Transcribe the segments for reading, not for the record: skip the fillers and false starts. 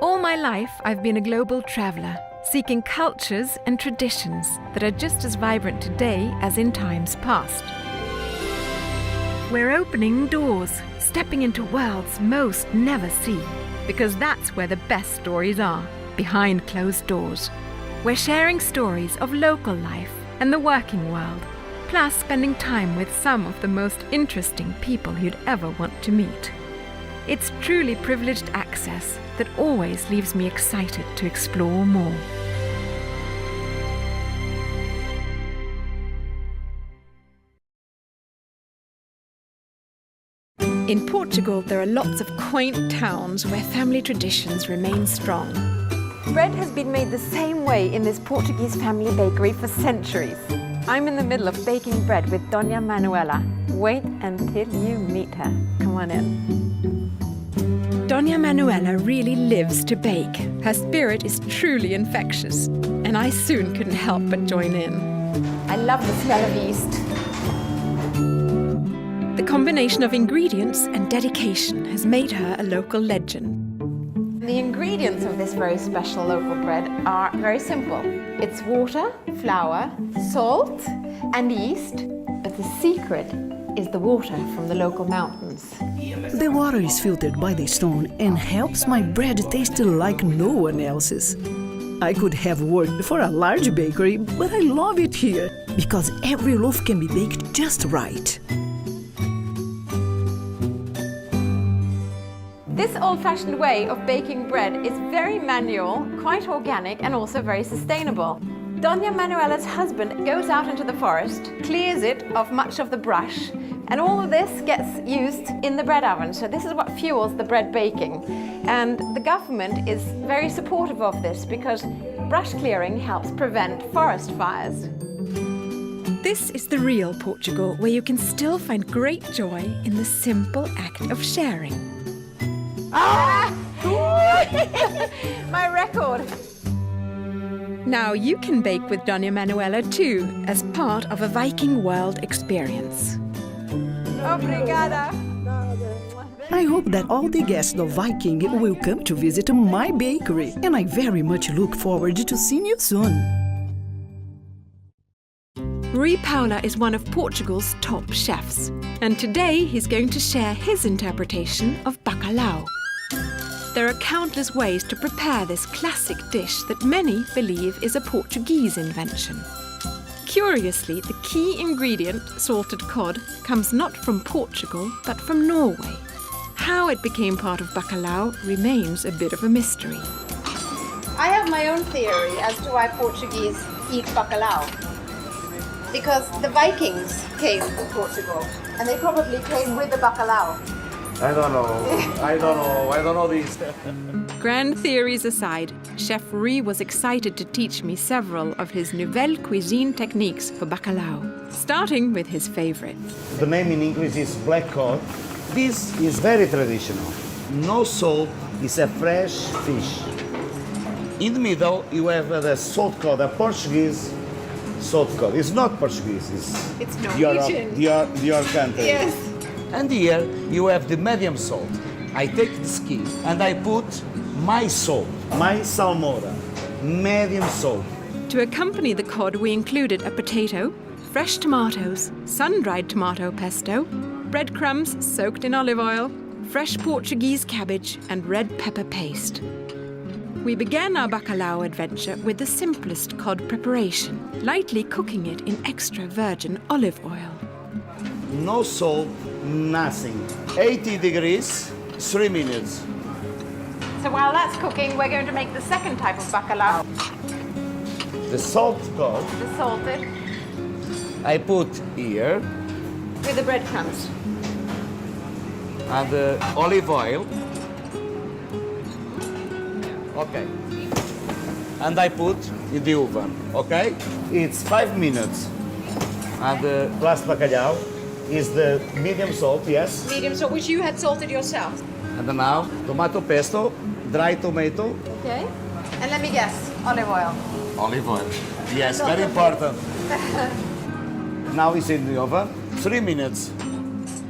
All my life, I've been a global traveller, seeking cultures and traditions that are just as vibrant today as in times past. We're opening doors, stepping into worlds most never see, because that's where the best stories are, behind closed doors. We're sharing stories of local life and the working world, plus spending time with some of the most interesting people you'd ever want to meet. It's truly privileged access that always leaves me excited to explore more. In Portugal, there are lots of quaint towns where family traditions remain strong. Bread has been made the same way in this Portuguese family bakery for centuries. I'm in the middle of baking bread with Dona Manuela. Wait until you meet her. Come on in. Dona Manuela really lives to bake. Her spirit is truly infectious, and I soon couldn't help but join in. I love the smell of yeast. The combination of ingredients and dedication has made her a local legend. The ingredients of this very special local bread are very simple. It's water, flour, salt and yeast, but the secret is the water from the local mountains. The water is filtered by the stone and helps my bread taste like no one else's. I could have worked for a large bakery, but I love it here because every loaf can be baked just right. This old-fashioned way of baking bread is very manual, quite organic and also very sustainable. Dona Manuela's husband goes out into the forest, clears it of much of the brush, and all of this gets used in the bread oven. So this is what fuels the bread baking. And the government is very supportive of this because brush clearing helps prevent forest fires. This is the real Portugal, where you can still find great joy in the simple act of sharing. Ah! My record! Now you can bake with Dona Manuela too, as part of a Viking world experience. Obrigada! I hope that all the guests of Viking will come to visit my bakery, and I very much look forward to seeing you soon. Rui Paula is one of Portugal's top chefs, and today he's going to share his interpretation of bacalhau. There are countless ways to prepare this classic dish that many believe is a Portuguese invention. Curiously, the key ingredient, salted cod, comes not from Portugal but from Norway. How it became part of bacalhau remains a bit of a mystery. I have my own theory as to why Portuguese eat bacalhau. Because the Vikings came to Portugal and they probably came with the bacalhau. I don't know these. Grand theories aside, Chef Rui was excited to teach me several of his nouvelle cuisine techniques for bacalhau, starting with his favorite. The name in English is black cod. This is very traditional. No salt, it's a fresh fish. In the middle, you have the salt cod, a Portuguese salt cod. It's not Portuguese, It's Norwegian. Your country. Yes. And here you have the medium salt. I take the skin and I put my salt, my salmoura, medium salt. To accompany the cod, we included a potato, fresh tomatoes, sun-dried tomato pesto, breadcrumbs soaked in olive oil, fresh Portuguese cabbage, and red pepper paste. We began our bacalhau adventure with the simplest cod preparation, lightly cooking it in extra virgin olive oil. No salt, nothing. 80 degrees, 3 minutes. So while that's cooking, we're going to make the second type of bacalhau. The salt cod, The salted I put here, with the breadcrumbs. and the olive oil. Okay. And I put in the oven, okay? It's 5 minutes. And the last bacalhau is the medium salt, yes? Medium salt, which you had salted yourself. And now, tomato pesto, dry tomato, Okay. And let me guess, olive oil. olive oil. Yes, very important. Now it's in the oven, 3 minutes.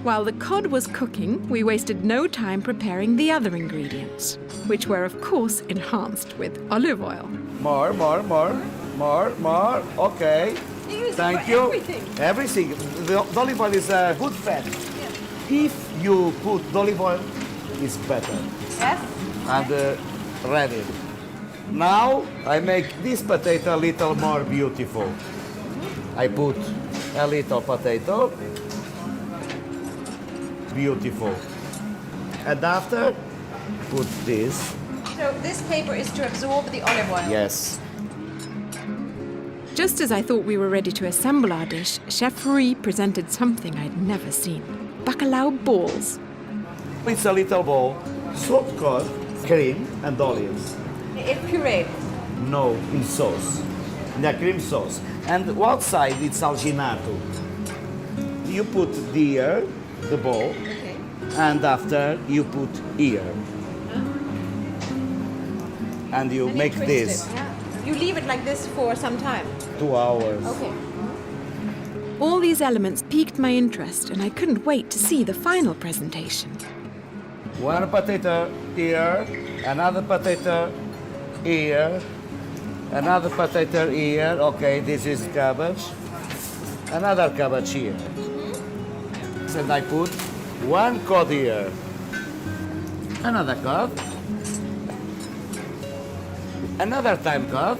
While the cod was cooking, we wasted no time preparing the other ingredients, which were of course enhanced with olive oil. More. Okay. Thank you. Everything. The olive oil is a good fat. If you put olive oil, it's better. Yes? And ready. Now I make this potato a little more beautiful. I put a little potato. Beautiful. And after, put this. So this paper is to absorb the olive oil? Yes. Just as I thought we were ready to assemble our dish, Chef Rui presented something I'd never seen. Bacalhau balls. It's a little bowl, salt cod, cream and olives. It's pureed. No, in sauce, in a cream sauce. And outside it's alginato. You put here, the bowl, and after you put here. And you make twist this. it, yeah. You leave it like this for some time? 2 hours. Okay. All these elements piqued my interest, and I couldn't wait to see the final presentation. One potato here, another potato here, another potato here. Okay, this is cabbage. Another cabbage here. And I put one cod here. Another cod. Another time cod.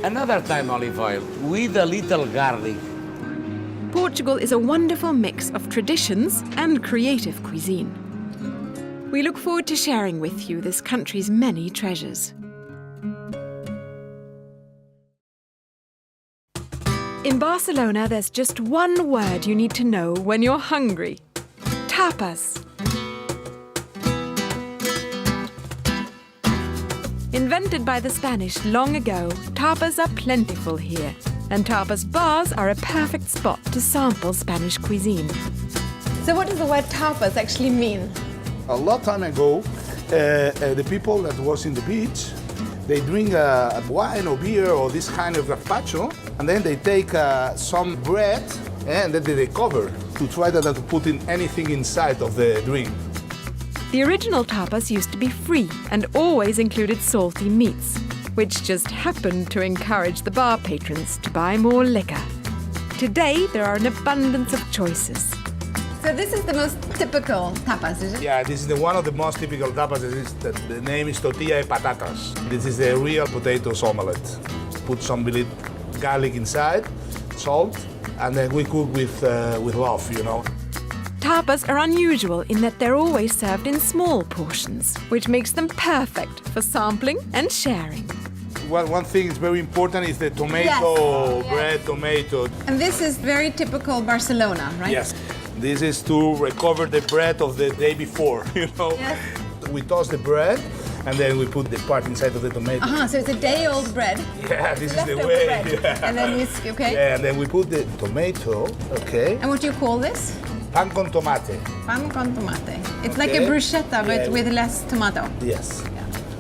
Another time olive oil with a little garlic. Portugal is a wonderful mix of traditions and creative cuisine. We look forward to sharing with you this country's many treasures. In Barcelona, there's just one word you need to know when you're hungry. Tapas. Invented by the Spanish long ago, tapas are plentiful here, and tapas bars are a perfect spot to sample Spanish cuisine. So what does the word tapas actually mean? A long time ago, the people that was in the beach, they drink a wine or beer or this kind of gazpacho, and then they take some bread and then they cover to try to put in anything inside of the drink. The original tapas used to be free and always included salty meats, which just happened to encourage the bar patrons to buy more liquor. Today, there are an abundance of choices. So this is the most typical tapas, is it? Yeah, this is one of the most typical tapas. The name is tortilla de patatas. This is the real potatoes omelette. Put some garlic inside, salt, and then we cook with love, you know. Tapas are unusual in that they're always served in small portions, which makes them perfect for sampling and sharing. One thing is very important is the tomato, bread tomato. And this is very typical Barcelona, right? Yes. This is to recover the bread of the day before, you know. Yes. We toss the bread and then we put the part inside of the tomato. So it's a day-old bread. Yeah, this is the Leftover way. bread. Yeah. And then it's, okay. Yeah, and then we put the tomato, okay. And what do you call this? Pan con tomate. Pan con tomate. It's like a Okay. bruschetta, but Yeah. with less tomato. Yes.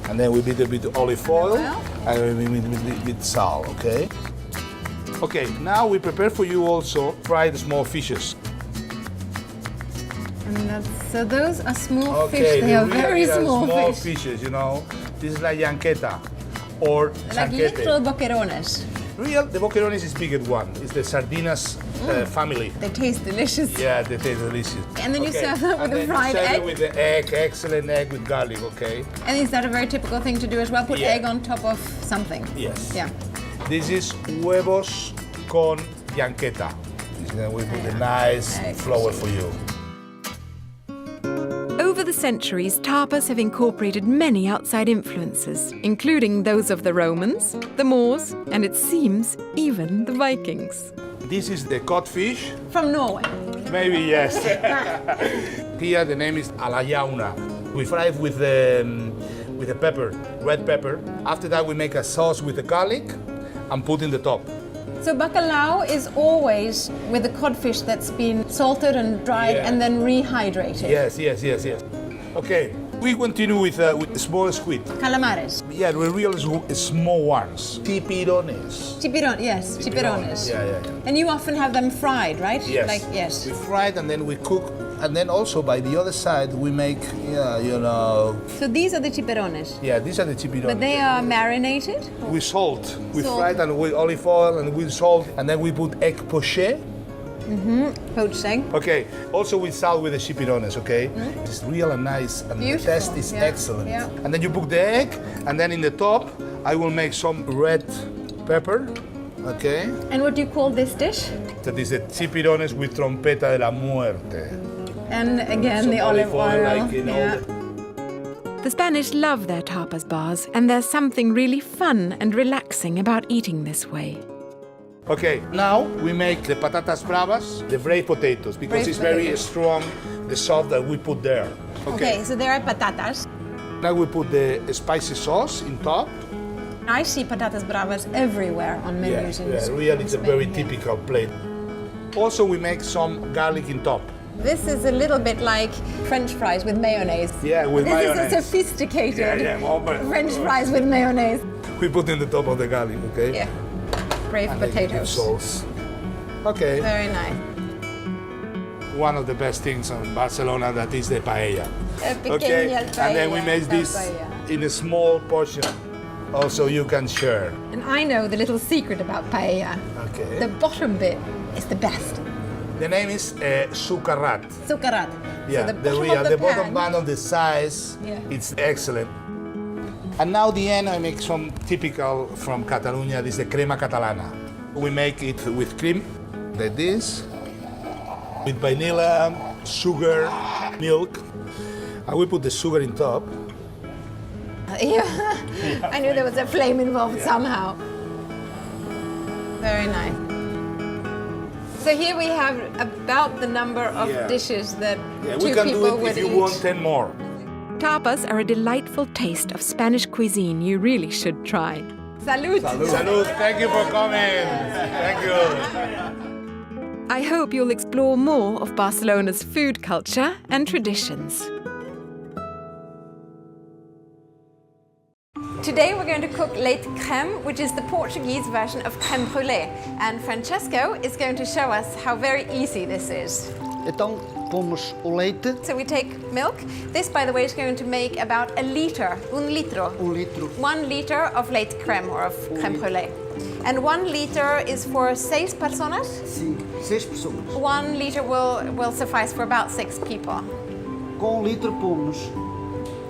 And then we beat a bit of olive oil Oil. and we with salt, okay? Okay, now we prepare for you also fried small fishes. And so those are small Okay, fish. They are really very small fish. fishes, you know. This is like yanqueta or Like chanquete. little boquerones. The boquerones is bigger one. It's the sardinas family. They taste delicious. Yeah, they taste delicious. And then you serve them with And a then fried you serve egg? it with the egg, excellent egg with garlic, okay? And is that a very typical thing to do as well? Put Yeah. egg on top of something? Yes. Yeah. This is huevos con yanqueta. Then we put a nice Egg. flour for you. Over the centuries, tapas have incorporated many outside influences, including those of the Romans, the Moors, and it seems even the Vikings. This is the codfish. From Norway. Maybe yes. Here the name is a la jauna. We fry it with the pepper, red pepper. After that we make a sauce with the garlic and put in the top. So bacalhau is always with the codfish that's been salted and dried Yeah. and then rehydrated. Yes. Okay, we continue with small squid. Calamares. Yeah, the real small ones. Chipirones. Chipiron, yes, chipirones. Yeah. And you often have them fried, right? Yes. Yes. We fry it and then we cook. And then also by the other side we make, So these are the chipirones. Yeah, these are the chipirones. But they are marinated? With salt. We Salt. fry it and with olive oil and with salt. And then we put egg poché. Poached egg. Okay, also with salt with the chipirones, okay? It's real and nice and Beautiful, the taste is yeah, excellent. yeah. And then you put the egg and then in the top I will make some red pepper, okay? And what do you call this dish? That is the chipirones with trompeta de la muerte. And again, Some the olive oil. like, The Spanish love their tapas bars, and there's something really fun and relaxing about eating this way. Okay, now we make the patatas bravas, the braised potatoes, because Braised it's very potatoes. strong, the sauce that we put there. Okay, so there are patatas. Now we put the spicy sauce in top. I see patatas bravas everywhere on menus in Spain. Really, it's a very yeah. typical plate. Also, we make some garlic in top. This is a little bit like French fries with mayonnaise. Yeah, with mayonnaise. This is a sophisticated well, but- French fries with mayonnaise. We put in the top of the garlic, okay? Yeah, brave And then you give potatoes. sauce. Okay. Very nice. One of the best things in Barcelona that is the paella. Okay, And then we make this in a small portion. Also, you can share. And I know the little secret about paella. Okay. The bottom bit is the best. The name is sucarrat. Sucarrat. Yeah, so the pan, bottom one on the sides, Yeah. it's excellent. And now the end, I make some typical from Catalonia. This is the crema catalana. We make it with cream, like this, with vanilla, sugar, milk. And we put the sugar in top. Yeah. I knew there was a flame involved somehow. Very nice. So here we have about the number of dishes that Yeah, two we can do people it would if you eat. want 10 more. Tapas are a delightful taste of Spanish cuisine you really should try. Salud! Salud, thank you for coming. Thank you. I hope you'll explore more of Barcelona's food culture and traditions. Today we're going to cook leite crème, which is the Portuguese version of crème brûlée. And Francesco is going to show us how very easy this is. Então, pomos o leite, So we take milk. This, by the way, is going to make about a liter, un litro. 1 liter of leite crème or of crème brûlée. And 1 liter is for 6 personas. sim, 6 pessoas. 1 liter will suffice for about 6 people. Com 1 litro pomos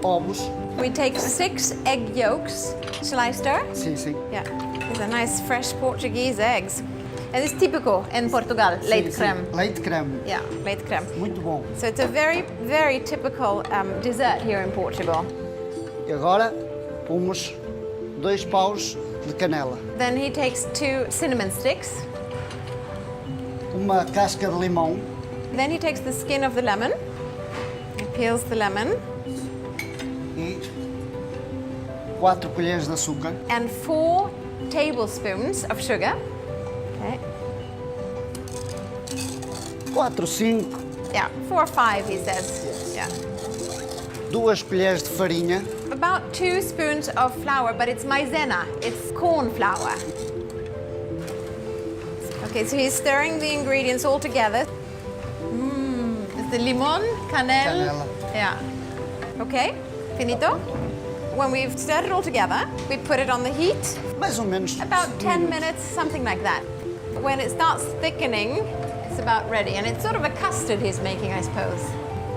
ovos, We take 6 egg yolks. Shall I stir? sim, sim. Yeah. These are nice fresh Portuguese eggs. And it's typical in Portugal, leite Sim, sim. crème. Leite creme, Yeah, leite crème. muito bom. So it's a very, very typical dessert here in Portugal. E agora pomos 2 paus de canela, Then he takes 2 cinnamon sticks. uma casca de limão, Then he takes the skin of the lemon. He peels the lemon. e 4 colheres de açúcar, And 4 tablespoons of sugar. Okay. 4, 5, Yeah, 4 or 5, he says. Yeah. 2 colheres de farinha, About 2 spoons of flour, but it's maizena. It's corn flour. Okay, so he's stirring the ingredients all together. It's the limon, canela. Canela. Yeah. Okay, finito. When we've stirred it all together, we put it on the heat. mais ou menos About 10 minutos. minutes, something like that. When it starts thickening, it's about ready. And it's sort of a custard he's making, I suppose.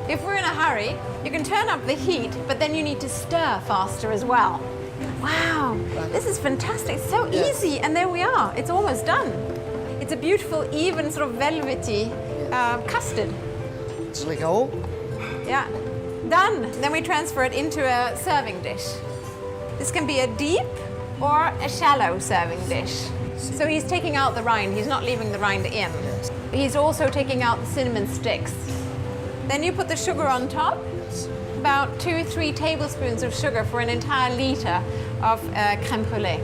If we're in a hurry, you can turn up the heat, but then you need to stir faster as well. Wow, this is fantastic. It's so easy, and there we are. It's almost done. It's a beautiful, even sort of velvety custard. Desligou, Yeah, done. Then we transfer it into a serving dish. This can be a deep or a shallow serving dish. So he's taking out the rind, he's not leaving the rind in. He's also taking out the cinnamon sticks. Then you put the sugar on top, about 2-3 tablespoons of sugar for an entire liter of crème brûlée.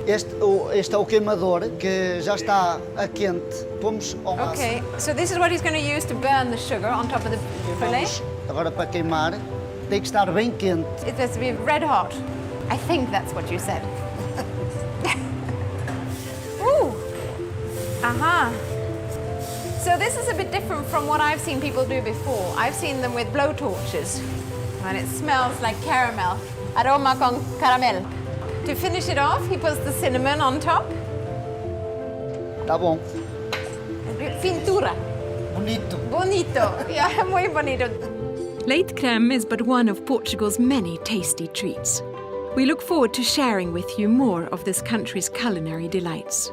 este é o queimador que já está a quente, pomos ao máximo. Okay, so this is what he's going to use to burn the sugar on top of the brûlée. Vamos agora para queimar, tem que estar bem quente. It has to be red hot. I think that's what you said. Ooh. Aha. So this is a bit different from what I've seen people do before. I've seen them with blowtorches, and it smells like caramel. Aroma con caramel. To finish it off, he puts the cinnamon on top. Tá bom. Fintura. Bonito. Bonito. Yeah, muy bonito. Leite creme is but one of Portugal's many tasty treats. We look forward to sharing with you more of this country's culinary delights.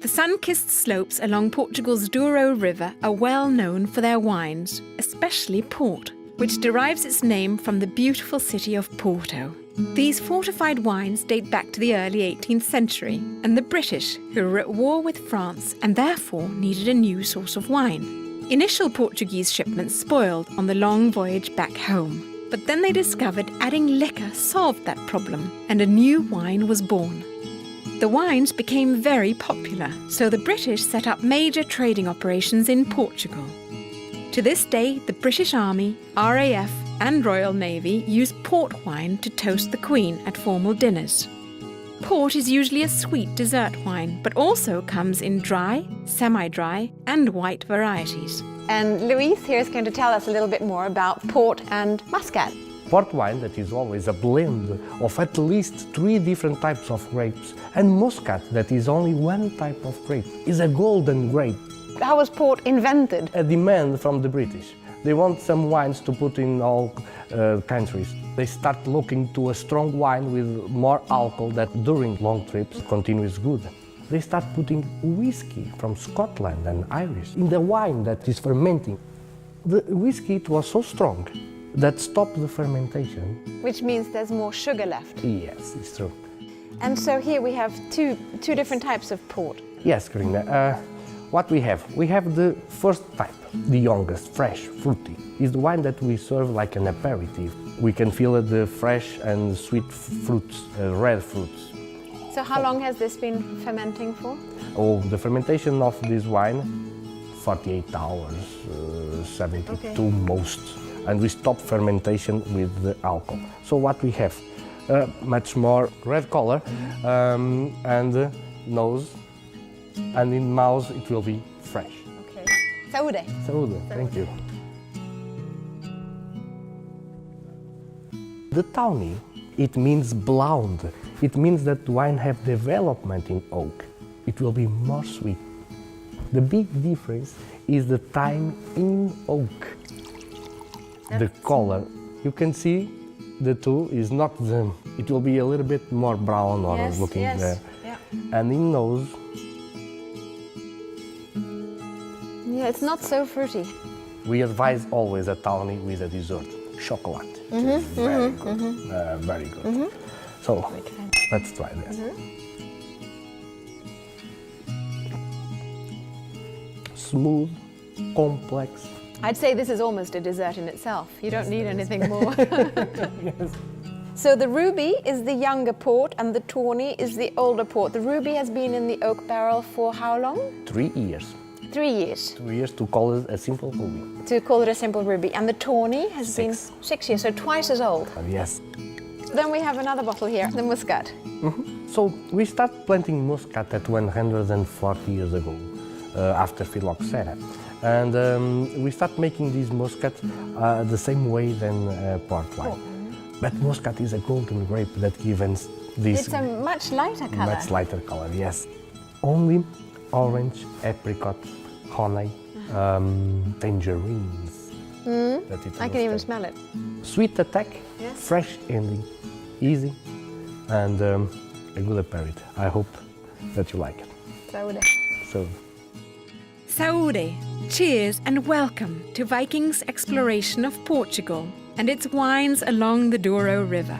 The sun-kissed slopes along Portugal's Douro River are well known for their wines, especially port, which derives its name from the beautiful city of Porto. These fortified wines date back to the early 18th century, and the British, who were at war with France and therefore needed a new source of wine. Initial Portuguese shipments spoiled on the long voyage back home, but then they discovered adding liquor solved that problem, and a new wine was born. The wines became very popular, so the British set up major trading operations in Portugal. To this day, the British Army, RAF and Royal Navy use port wine to toast the Queen at formal dinners. Port is usually a sweet dessert wine, but also comes in dry, semi-dry and white varieties. And Luis here is going to tell us a little bit more about port and muscat. Port wine, that is always a blend of at least 3 different types of grapes, and muscat, that is only one type of grape, is a golden grape. How was port invented? A demand from the British. They want some wines to put in all countries. They start looking to a strong wine with more alcohol that during long trips continues good. They start putting whiskey from Scotland and Irish in the wine that is fermenting. The whiskey, it was so strong that stopped the fermentation. Which means there's more sugar left. Yes, it's true. And so here we have two different types of port. Yes, Karine. What we have? We have the first type, the youngest, fresh, fruity. Is the wine that we serve like an aperitif. We can feel the fresh and sweet fruits, red fruits. So how long has this been fermenting for? Oh, the fermentation of this wine, 48 hours, 72 most. And we stop fermentation with the alcohol. So what we have? Much more red color and nose, and in mouth it will be fresh. Okay. Saúde. Saúde, thank you. The tawny, it means blonde. It means that wine have development in oak. It will be more sweet. The big difference is the time in oak. The color, you can see the two is not the, it will be a little bit more brown or looking there. Yeah. And in nose, Yeah, it's not so fruity. we advise always a tawny with a dessert, chocolate. Very good, very good. So, let's try this. Smooth, complex. I'd say this is almost a dessert in itself. You don't need anything more. So the ruby is the younger port and the tawny is the older port. The ruby has been in the oak barrel for how long? 3 years. 3 years. 2 years to call it a simple ruby. To call it a simple ruby. And the tawny has been 6 years, so twice as old. Yes. Then we have another bottle here, the muscat. So we start planting muscat at 140 years ago, after phylloxera. And we start making this muscat the same way than port wine. But muscat is a golden grape that gives this It's a much lighter color. much lighter color, yes. Only orange, apricot, honey, tangerines. That it I can even smell it. Sweet attack, Yes. fresh ending, easy, and a good aperitif. I hope that you like it. Saúde. So, Saúde, cheers and welcome to Viking's exploration of Portugal and its wines along the Douro River.